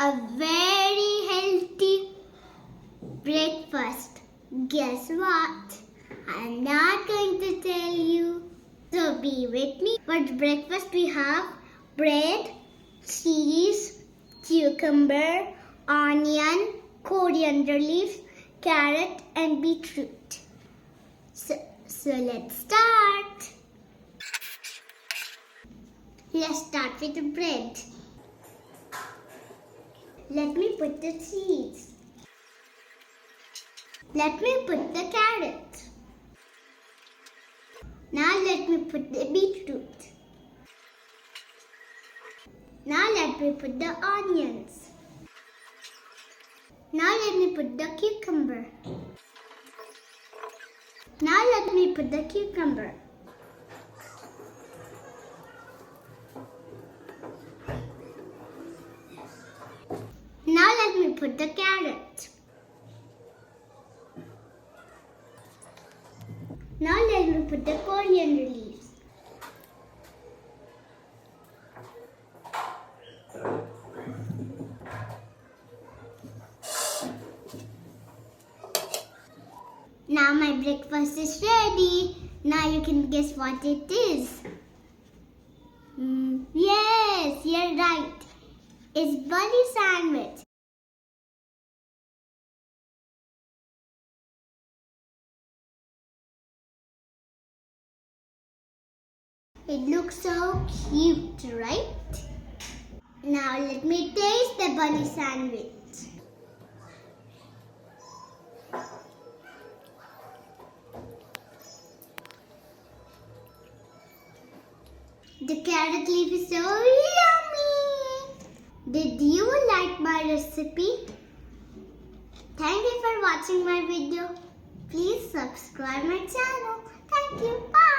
a very healthy breakfast. Guess what? I'm not going to tell you. So be with me. For breakfast we have bread, cheese, cucumber, onion, coriander leaves, carrot and beetroot. So let's start. Let's start with the bread. Let me put the cheese. Let me put the carrot. Now let me put the beetroot. Now let me put the onions. Now let me put the cucumber. Now let me put the cucumber. Now let me put the carrot. Now let me put the coriander leaves. Now my breakfast is ready. Now you can guess what it is. Yes, you're right. It's bunny sandwich. It looks so cute, right? Now let me taste the bunny sandwich. The carrot leaf is so yummy. Did you like my recipe? Thank you for watching my video. Please subscribe my channel. Thank you. Bye.